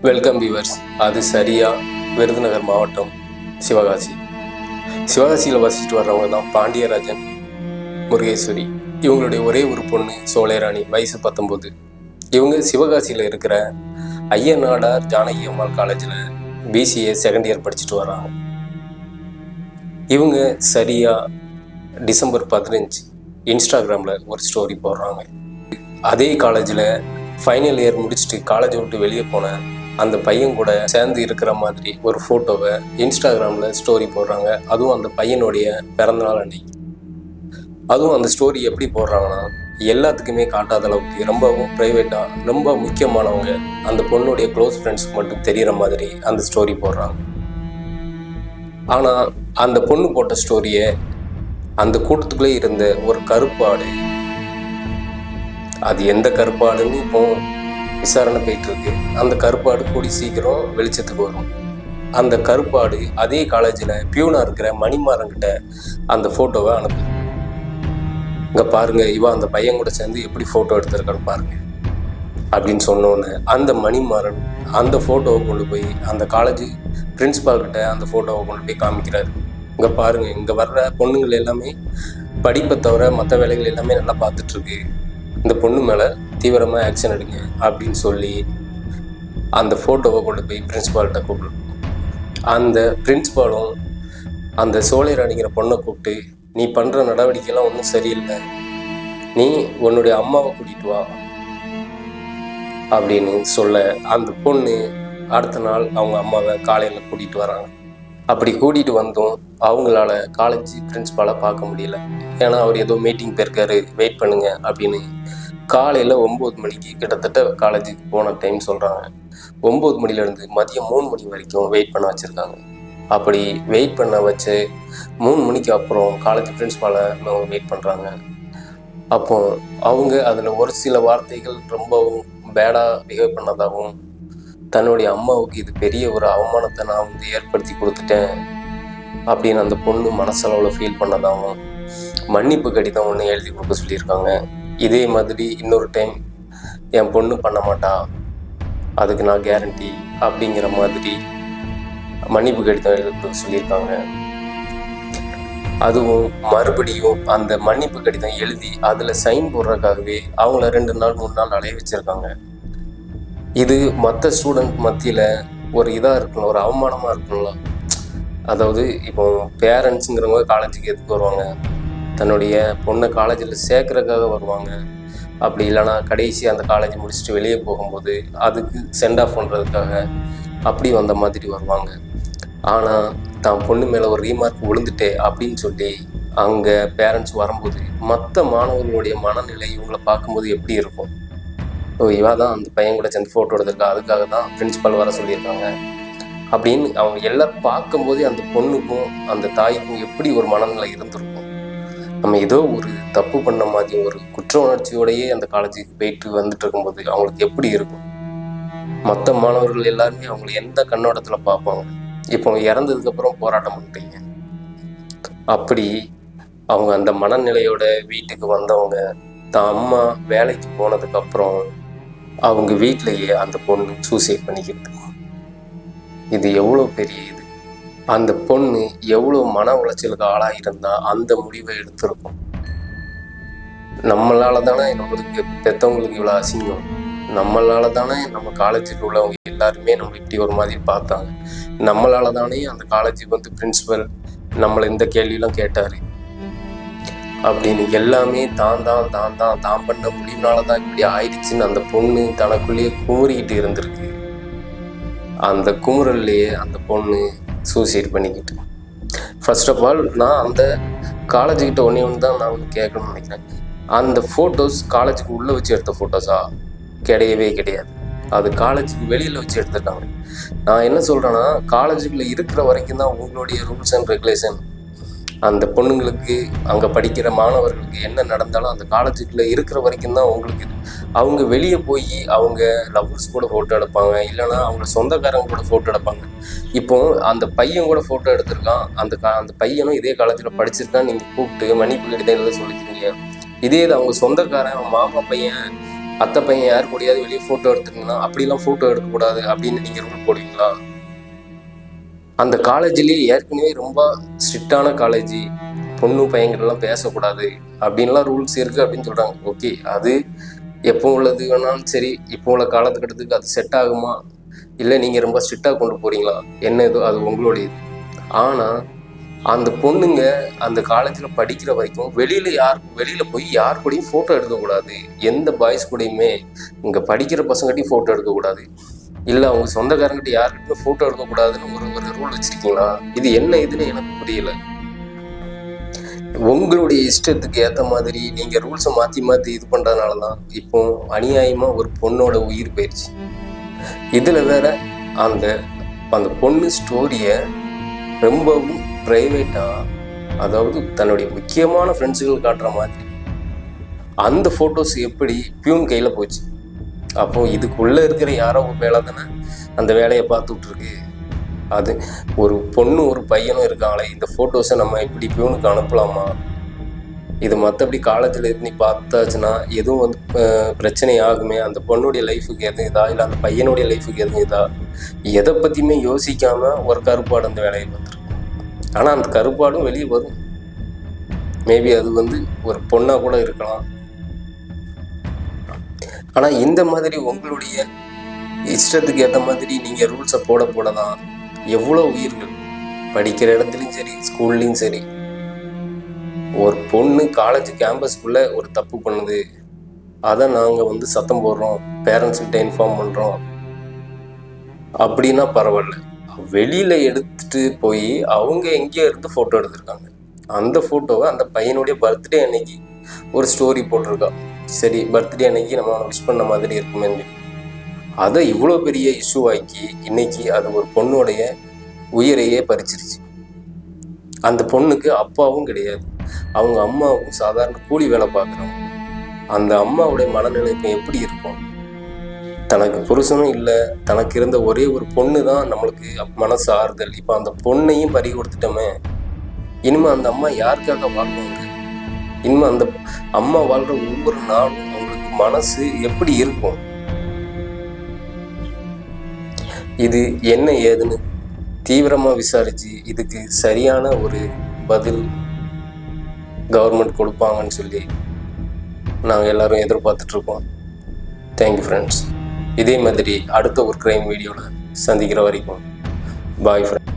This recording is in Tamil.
Welcome viewers. அது சரியா விருதுநகர் மாவட்டம் சிவகாசி. சிவகாசியில் வசிச்சுட்டு வர்றவங்க தான் பாண்டியராஜன், முருகேஸ்வரி. இவங்களுடைய ஒரே ஒரு பொண்ணு சோலைராணி, வயசு 19. இவங்க சிவகாசியில் இருக்கிற ஐயனாடார் ஜானகி அம்மாள் காலேஜில் பிசிஏ செகண்ட் இயர் படிச்சுட்டு வர்றாங்க. இவங்க சரியா டிசம்பர் 15 இன்ஸ்டாகிராமில் ஒரு ஸ்டோரி போடுறாங்க. அதே காலேஜில் ஃபைனல் இயர் முடிச்சுட்டு காலேஜை விட்டு வெளியே போன அந்த பையன் கூட சேர்ந்து இருக்கிற மாதிரி ஒரு ஃபோட்டோவை இன்ஸ்டாகிராமில் ஸ்டோரி போடுறாங்க. அதுவும் அந்த பையனுடைய பிறந்தநாள் அன்னைக்கு. அதுவும் அந்த ஸ்டோரி எப்படி போடுறாங்கன்னா, எல்லாத்துக்குமே காட்டாத அளவுக்கு ரொம்பவும் ப்ரைவேட்டாக, ரொம்ப முக்கியமானவங்க, அந்த பொண்ணுடைய க்ளோஸ் ஃப்ரெண்ட்ஸ்க்கு மட்டும் தெரிகிற மாதிரி அந்த ஸ்டோரி போடுறாங்க. ஆனால் அந்த பொண்ணு போட்ட ஸ்டோரியை அந்த கூட்டத்துக்குள்ளே இருந்த ஒரு கருப்பாடு, அது எந்த கருப்பாடுன்னு இப்போ விசாரணை போயிட்டு இருக்கு. அந்த கருப்பாடு கூடி சீக்கிரம் வெளிச்சத்துக்கு வரும். அந்த கருப்பாடு அதே காலேஜில் பியூனா இருக்கிற மணிமாறன்கிட்ட அந்த ஃபோட்டோவை அனுப்பு. இங்கே பாருங்க, இவன் அந்த பையன் கூட சேர்ந்து எப்படி ஃபோட்டோ எடுத்திருக்கான்னு பாருங்க அப்படின்னு சொன்னோன்னே அந்த மணிமாறன் அந்த ஃபோட்டோவை கொண்டு போய் அந்த காலேஜ் பிரின்சிபால்கிட்ட அந்த ஃபோட்டோவை கொண்டு போய் காமிக்கிறாரு. இங்கே பாருங்க, இங்கே வர்ற பொண்ணுங்கள் எல்லாமே படிப்பை தவிர மற்ற வேலைகள் எல்லாமே நல்லா பார்த்துட்ருக்கு, இந்த பொண்ணு மேலே தீவிரமாக ஆக்ஷன் எடுங்க அப்படின்னு சொல்லி அந்த ஃபோட்டோவை கொண்டு போய் பிரின்சிபால்கிட்ட கூப்பிடும். அந்த பிரின்சிபாலும் அந்த சோலைராணிங்கிற பொண்ணை கூப்பிட்டு, நீ பண்ணுற நடவடிக்கைலாம் ஒன்றும் சரியில்லை, நீ உன்னுடைய அம்மாவை கூட்டிகிட்டு வா அப்படின்னு சொல்ல, அந்த பொண்ணு அடுத்த நாள் அவங்க அம்மாவை காலையில் கூட்டிகிட்டு வராங்க. அப்படி கூட்டிகிட்டு வந்தும் அவங்களால காலேஜ் பிரின்சிபாலை பார்க்க முடியல. ஏன்னா அவர் ஏதோ மீட்டிங் போயிருக்காரு, வெயிட் பண்ணுங்க அப்படின்னு காலையில் 9 மணிக்கு கிட்டத்தட்ட காலேஜுக்கு போன டைம் சொல்கிறாங்க. 9 மணிலேருந்து மதியம் 3 மணி வரைக்கும் வெயிட் பண்ண வச்சுருக்காங்க. அப்படி வெயிட் பண்ண வச்சு 3 மணிக்கு அப்புறம் காலேஜ் பிரின்சிபாலை அவங்க வெயிட் பண்ணுறாங்க. அப்போ அவங்க அதில் ஒரு சில வார்த்தைகள் ரொம்பவும் பேடாக பிஹேவ் பண்ணதாகவும், தன்னுடைய அம்மாவுக்கு இது பெரிய ஒரு அவமானத்தை நான் ஏற்படுத்தி கொடுத்துட்டேன் அப்படின்னு அந்த பொண்ணு மனசளவில் ஃபீல் பண்ணதாகவும், மன்னிப்பு கடிதம் ஒன்று எழுதி கொடுக்க சொல்லியிருக்காங்க. இதே மாதிரி இன்னொரு டைம் என் பொண்ணு பண்ண மாட்டா, அதுக்கு நான் கேரண்டி அப்படிங்கிற மாதிரி மன்னிப்பு கடிதம் எழுதி கொடுக்க சொல்லியிருக்காங்க. அதுவும் மறுபடியும் அந்த மன்னிப்பு கடிதம் எழுதி அதில் சைன் போடுறதுக்காகவே அவங்கள 2 நாள் 3 நாள் அலைய வச்சுருக்காங்க. இது மற்ற ஸ்டூடெண்ட் மத்தியில் ஒரு இதாக இருக்கணும், ஒரு அவமானமாக இருக்கணும்ல. அதாவது இப்போ பேரண்ட்ஸுங்கிறவங்க காலேஜுக்கு எதுக்கு வருவாங்க? தன்னுடைய பொண்ணை காலேஜில் சேர்க்குறதுக்காக வருவாங்க. அப்படி இல்லைனா கடைசி அந்த காலேஜ் முடிச்சுட்டு வெளியே போகும்போது அதுக்கு சென்ட் ஆஃப் பண்ணுறதுக்காக அப்படி வந்த மாதிரி வருவாங்க. ஆனால் தான் பொண்ணு மேலே ஒரு ரீமார்க் விழுந்துட்டே அப்படின்னு சொல்லி அங்கே பேரண்ட்ஸ் வரும்போது மற்ற மாணவர்களுடைய மனநிலை இவங்களை பார்க்கும்போது எப்படி இருக்கும்? இவா தான் அந்த பையன் கூட சேர்ந்து ஃபோட்டோ எடுத்திருக்கா, அதுக்காக தான் பிரின்சிபால் வர சொல்லியிருக்காங்க அப்படின்னு அவங்க எல்லோரும் பார்க்கும்போதே அந்த பொண்ணுக்கும் அந்த தாய்க்கும் எப்படி ஒரு மனநிலை இருந்திருக்கும்? நம்ம ஏதோ ஒரு தப்பு பண்ண மாதிரி ஒரு குற்ற உணர்ச்சியோடையே அந்த காலேஜுக்கு போயிட்டு வந்துட்டு இருக்கும்போது அவங்களுக்கு எப்படி இருக்கும்? மற்ற மாணவர்கள் எல்லாருமே அவங்களை எந்த கண்ணோட்டத்தில் பார்ப்பாங்க? இப்போ இறந்ததுக்கப்புறம் போராட்டம் பண்ணிட்டீங்க. அப்படி அவங்க அந்த மனநிலையோட வீட்டுக்கு வந்தவங்க தான் அம்மா வேலைக்கு போனதுக்கப்புறம் அவங்க வீட்டிலையே அந்த பொண்ணு சூசைட் பண்ணிக்கிறது. இது எவ்வளோ பெரிய இது! அந்த பொண்ணு எவ்வளோ மன உளைச்சலுக்கு ஆளாயிருந்தால் அந்த முடிவை எடுத்திருக்கும். நம்மளால தானே நம்மளுக்கு பெற்றவங்களுக்கு இவ்வளோ அசிங்கம், நம்மளால தானே நம்ம காலேஜுக்கு உள்ளவங்க எல்லாருமே நம்ம இப்படி ஒரு மாதிரி பார்த்தாங்க, நம்மளால தானே அந்த காலேஜுக்கு வந்து பிரின்சிபல் நம்மளை இந்த கேள்வியெல்லாம் கேட்டார் அப்படின்னு எல்லாமே தான் பண்ண முடிவுனால தான் இப்படி ஆயிடுச்சுன்னு அந்த பொண்ணு தனக்குள்ளேயே குமுறிக்கிட்டு இருந்திருக்கு. அந்த குமுறல்லையே அந்த பொண்ணு சூசைட் பண்ணிக்கிட்டு. ஃபர்ஸ்ட் ஆஃப் ஆல் நான் அந்த காலேஜுக்கிட்ட ஒன்று தான் நான் ஒன்று கேட்கணும்னு நினைக்கிறேன். அந்த ஃபோட்டோஸ் காலேஜுக்கு உள்ளே வச்சு எடுத்த ஃபோட்டோஸா? கிடையவே கிடையாது. அது காலேஜுக்கு வெளியில் வச்சு எடுத்துருக்காங்க. நான் என்ன சொல்கிறேன்னா, காலேஜுக்குள்ளே இருக்கிற வரைக்கும் தான் உங்களுடைய ரூல்ஸ் அண்ட் ரெகுலேஷன். அந்த பொண்ணுங்களுக்கு, அங்கே படிக்கிற மாணவர்களுக்கு என்ன நடந்தாலும் அந்த காலேஜுக்குள்ளே இருக்கிற வரைக்கும் தான் உங்களுக்கு. அவங்க வெளியே போய் அவங்க லவ்வர்ஸ் கூட ஃபோட்டோ எடுப்பாங்க, இல்லைனா அவங்க சொந்தக்காரங்க கூட ஃபோட்டோ எடுப்பாங்க. இப்போ அந்த பையன் கூட ஃபோட்டோ எடுத்திருக்கான், அந்த பையனும் இதே காலேஜில் படிச்சிருக்கான், நீங்கள் கூப்பிட்டு மன்னிப்பு கடிதம் எழுத சொல்லிக்கிறீங்க. இதே இது அவங்க சொந்தக்காரன், அவன் மாமா பையன் அத்தை பையன் யார் கூடயாவது வெளியே ஃபோட்டோ எடுத்துருங்கன்னா அப்படிலாம் ஃபோட்டோ எடுக்கக்கூடாது அப்படின்னு நீங்கள் ரூல் போடுவீங்களா? அந்த காலேஜ்லேயே ஏற்கனவே ரொம்ப ஸ்ட்ரிக்டான காலேஜ், பொண்ணு பையன்கிட்டலாம் பேசக்கூடாது அப்படின்லாம் ரூல்ஸ் இருக்குது அப்படின்னு சொல்கிறாங்க. ஓகே, அது எப்போ உள்ளது வேணாலும் சரி, இப்போ உள்ள காலத்துக்கட்டத்துக்கு அது செட் ஆகுமா, இல்லை நீங்கள் ரொம்ப ஸ்ட்ரிக்டாக கொண்டு போகிறீங்களா, என்ன ஏதோ அது உங்களுடைய இது. ஆனால் அந்த பொண்ணுங்க அந்த காலேஜில் படிக்கிற வரைக்கும் வெளியில் போய் யார் கூடயும் ஃபோட்டோ எடுக்கக்கூடாது, எந்த பாய்ஸ் கூடயுமே இங்கே படிக்கிற பசங்கள்கிட்டையும் ஃபோட்டோ எடுக்கக்கூடாது, இல்லை அவங்க சொந்தக்காரங்கிட்ட யாருக்கிட்டும் ஃபோட்டோ எடுக்கக்கூடாதுன்னு ஒரு ரூல் வச்சுருக்கீங்களா? இது என்ன இதுன்னு எனக்கு புரியல. உங்களுடைய இஷ்டத்துக்கு ஏற்ற மாதிரி நீங்கள் ரூல்ஸை மாற்றி இது பண்ணுறதுனால தான் இப்போ அநியாயமாக ஒரு பொண்ணோட உயிர் போயிடுச்சு. இதில் வேற அந்த அந்த பொண்ணு ஸ்டோரியை ரொம்பவும் ப்ரைவேட்டாக, அதாவது தன்னுடைய முக்கியமான ஃப்ரெண்ட்ஸுகள் காட்டுற மாதிரி அந்த ஃபோட்டோஸ் எப்படி பியூன் கையில் போச்சு. அப்போது இதுக்குள்ளே இருக்கிற யாரோ ஒரு வேலை தானே அந்த வேலையை பார்த்துட்ருக்கு. அது ஒரு பொண்ணு ஒரு பையனும் இருக்காங்களே, இந்த ஃபோட்டோஸை நம்ம இப்படி பியூனுக்கு அனுப்பலாமா? இது மற்றபடி காலேஜில் இருந்து பார்த்தாச்சுன்னா எதுவும் பிரச்சனை ஆகுமே, அந்த பொண்ணுடைய லைஃபுக்கு எதுவும் இதா, இல்லை அந்த பையனுடைய லைஃபுக்கு எதுவும் இதா, எதை பற்றியுமே யோசிக்காமல் ஒரு கருப்பாடு அந்த வேலையை பார்த்துருக்கு. ஆனால் அந்த கருப்பாடும் வெளியே வரும். மேபி அது ஒரு பொண்ணாக கூட இருக்கலாம். ஆனால் இந்த மாதிரி உங்களுடைய இஷ்டத்துக்கு ஏற்ற மாதிரி நீங்கள் ரூல்ஸை போட தான் எவ்வளோ உயிர்கள் படிக்கிற இடத்துலையும் சரி, ஸ்கூல்லையும் சரி, ஒரு பொண்ணு காலேஜ் கேம்பஸ்க்குள்ளே ஒரு தப்பு பண்ணுது, அதை நாங்கள் சத்தம் போடுறோம், பேரண்ட்ஸ்கிட்ட இன்ஃபார்ம் பண்ணுறோம் அப்படின்னா பரவாயில்ல. வெளியில் எடுத்துகிட்டு போய் அவங்க எங்கேயோ இருந்து ஃபோட்டோ எடுத்திருக்காங்க. அந்த ஃபோட்டோவை அந்த பையனுடைய பர்த்டே அன்னைக்கு ஒரு ஸ்டோரி போட்டிருக்கா. சரி, பர்த்டே அன்னைக்கு நம்ம விஷ் பண்ண மாதிரி இருக்குமே, அதை இவ்வளோ பெரிய இஷ்யூ ஆக்கி இன்னைக்கு அது ஒரு பொண்ணுடைய உயிரையே பறிச்சிருச்சு. அந்த பொண்ணுக்கு அப்பாவும் கிடையாது, அவங்க அம்மாவும் சாதாரண கூலி வேலை பார்க்குறவங்க. அந்த அம்மாவுடைய மனநிலை இப்போ எப்படி இருக்கும்? தனக்கு புருஷனும் இல்லை, தனக்கு இருந்த ஒரே ஒரு பொண்ணு தான் நம்மளுக்கு மனசு ஆறுதல். இப்போ அந்த பொண்ணையும் பறி கொடுத்துட்டோமே, இனிமேல் அந்த அம்மா யாருக்காக வாழ்வாங்க? இனிமேல் அந்த அம்மா வாழ்கிற ஒவ்வொரு நாளும் அவங்களுக்கு மனசு எப்படி இருக்கும்? இது என்ன ஏதுன்னு தீவிரமாக விசாரித்து இதுக்கு சரியான ஒரு பதில் கவர்மெண்ட் கொடுப்பாங்கன்னு சொல்லி நாங்கள் எல்லாரும் எதிர்பார்த்துட்ருக்கோம். Thank you friends. இதே மாதிரி அடுத்த ஒரு கிரைம் வீடியோவில் சந்திக்கிற வரைக்கும் பாய் ஃப்ரெண்ட்ஸ்.